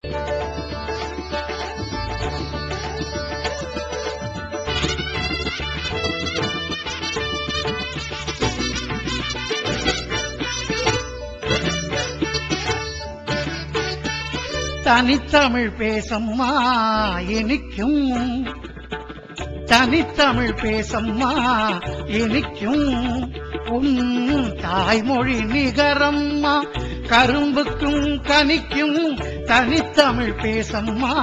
தனித்தமிழ் பேசம்மா இனிக்கும், தனித்தமிழ் பேசம்மா இனிக்கும், உன் தாய்மொழி நிகரம்மா கரும்புக்கும் கனிக்கும். தனித்தமிழ் பேசம்மா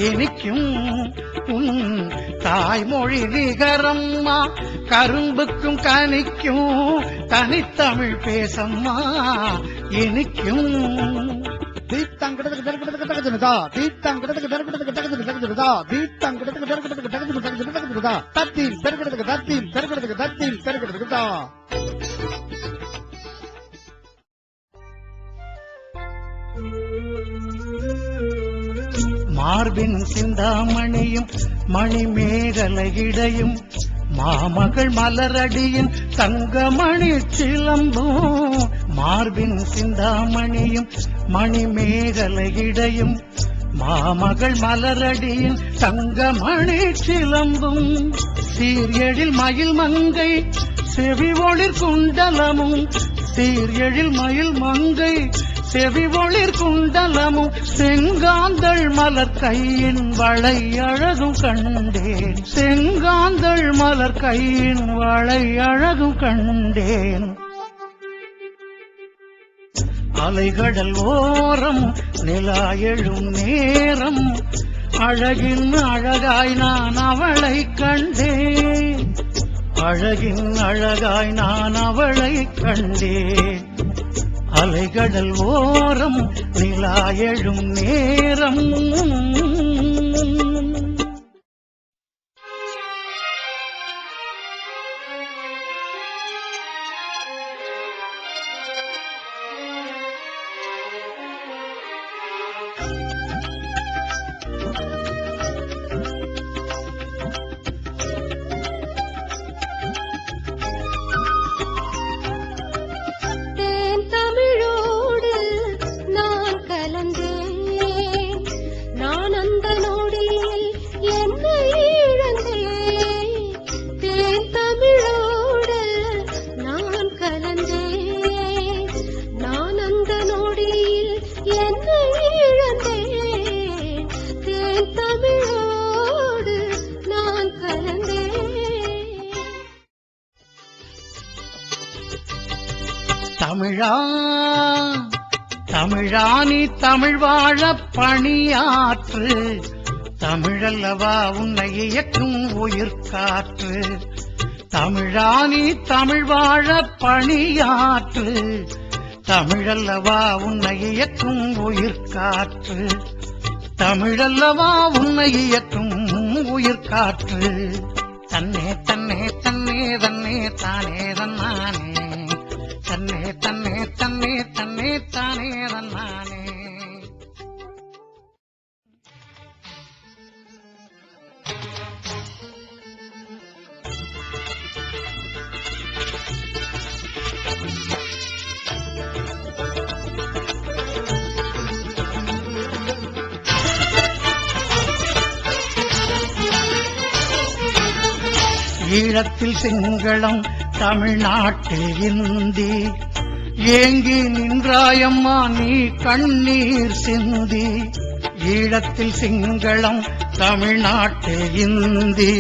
இனிக்கும், உன் தாய்மொழி நிகரம்மா கரும்புக்கும் கனிக்கும். தனித்தமிழ் பேசம்மா இனிக்கும். மார்பின் சிந்தாமணியும் மணிமேகலையிடையும் மாமகள் மலரடியின் தங்கமணி சிலம்பும். மார்பின் சிந்தாமணியும் மணிமேகலையிடையும் மாமகள் மலரடியின் தங்கமணி சிலம்பும். சீர்எழில் மயில் மங்கை செவி ஒளிர் குண்டலமும், சீர்எழில் மயில் மங்கை செவி ஒளிர் குண்டலமும். செங்காந்தள் மலர் கையின் வளை அழகும் கண்டேன், செங்காந்தள் மலர் கையின் வளை அழகும் கண்டேன். அலைகடல் ஓரம் நிலா எழும் நேரம் அழகின் அழகாய் நான் அவளை கண்டேன், அழகின் அழகாய் நான் அவளை கண்டேன். அலைகடல் ஓரம் நிலா எழும் நேரம். தமிழா தமிழா நீ தமிழ் வாழ பணியாற்று, தமிழல்லவா உன்னை இயக்கும் உயிர்காற்று. தமிழா நீ தமிழ் வாழ பணியாற்று, தமிழல்லவா உன்னை இயக்கும் உயிர்காற்று. தமிழல்லவா உன்னை இயக்கும் உயிர்காற்று. தன்னே தன்னே தன்னே தன்னே தானே தன்னானே, தன்னே தன்னே தன்னே தன்னே தானே தன்னானே. ஈழத்தில் சிங்களம் தமிழ்நாட்டில் இந்தி, ஏங்கி நின்றாயம்மா நீ கண்ணீர் சிந்தி. ஈழத்தில் சிங்களம் தமிழ்நாட்டில் இந்தி,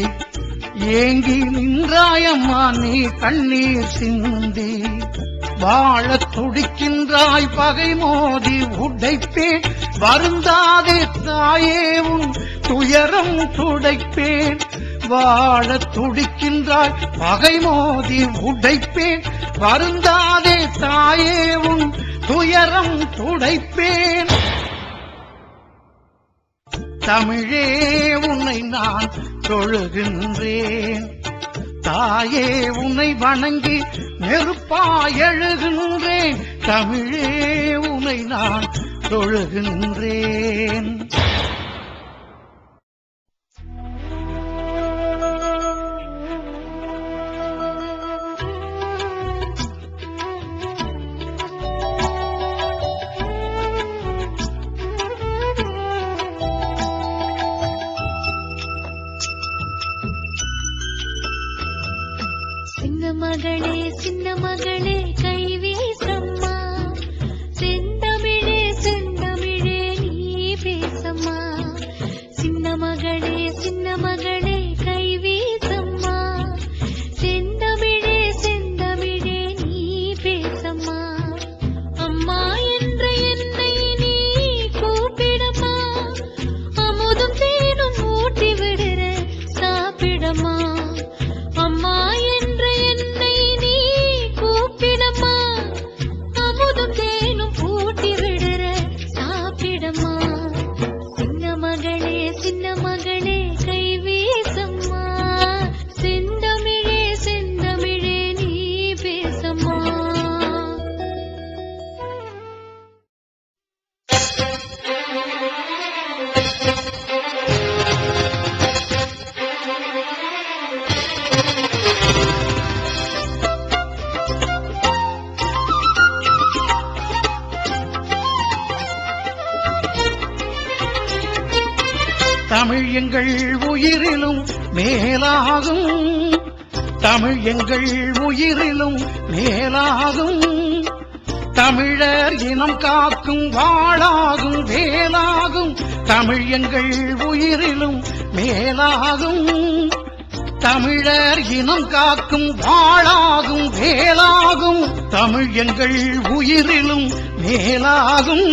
ஏங்கி நின்றாயம்மா நீ கண்ணீர் சிந்தி. வாழத் துடிக்கின்றாய் பகை மோதி உடைப்பேன், வருந்தாதே தாயே உன் துயரம் துடைப்பேன். வாழத் துடிக்கின்றாய் பகை மோதி உடைப்பேன், வருந்தாதே தாயே உன் துயரம் துடைப்பேன். தமிழே உன்னை நான் தொழுகின்றேன், தாயே உன்னை வணங்கி நெருப்பாய் எழுகின்றேன். தமிழே உன்னை நான் தொழுகின்றேன். தமிழ் எங்கள் உயிரிலும் மேலாகும், தமிழ் எங்கள் உயிரிலும் மேலாகும், தமிழர் இனம் காக்கும் வாளாகும் வேலாகும், தமிழ் எங்கள் உயிரிலும் மேலாகும், தமிழர் இனம் காக்கும் வாளாகும் வேலாகும், தமிழ் எங்கள் உயிரிலும் மேலாகும்.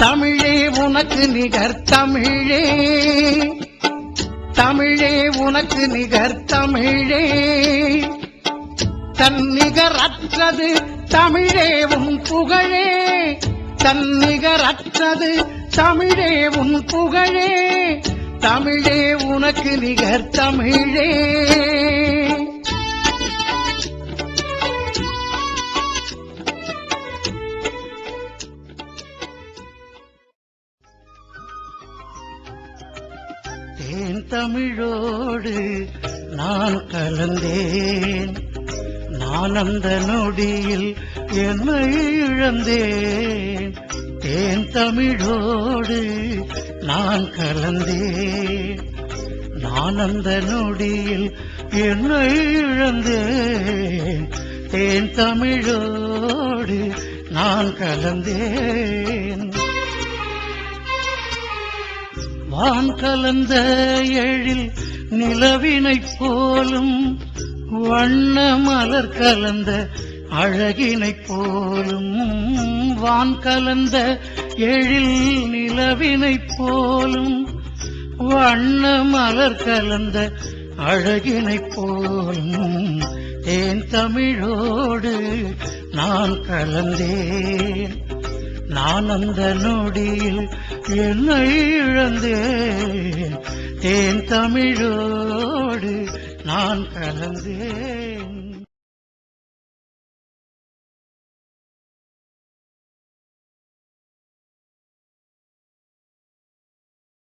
தமிழே உனக்கு நிகர் தமிழே, தமிழே உனக்கு நிகர் தமிழே, தன்னிகரற்றது தமிழே உன் புகழே, தன்னிகரற்றது தமிழே உன் புகழே, தமிழே உனக்கு நிகர் தமிழே. தேன் தமிழோடு நான் கலந்தேன், நான் அந்த நொடியில் என்னை இழந்தேன். தேன் தமிழோடு நான் கலந்தேன், நான் அந்த நொடியில் என்னை இழந்தேன். தேன் தமிழோடு நான் கலந்தேன். வான் கலந்த எழில் நிலவினைப் போலும், வண்ண மலர் கலந்த அழகினைப் போலும், வான் கலந்த எழில் நிலவினைப் போலும், வண்ண மலர் கலந்த அழகினைப் போலும், தேன் தமிழோடு நான் கலந்தேன், நான் அந்த நொடியில் என்னை இழந்தேன். தேன் தமிழோடு நான் கலந்தேன்.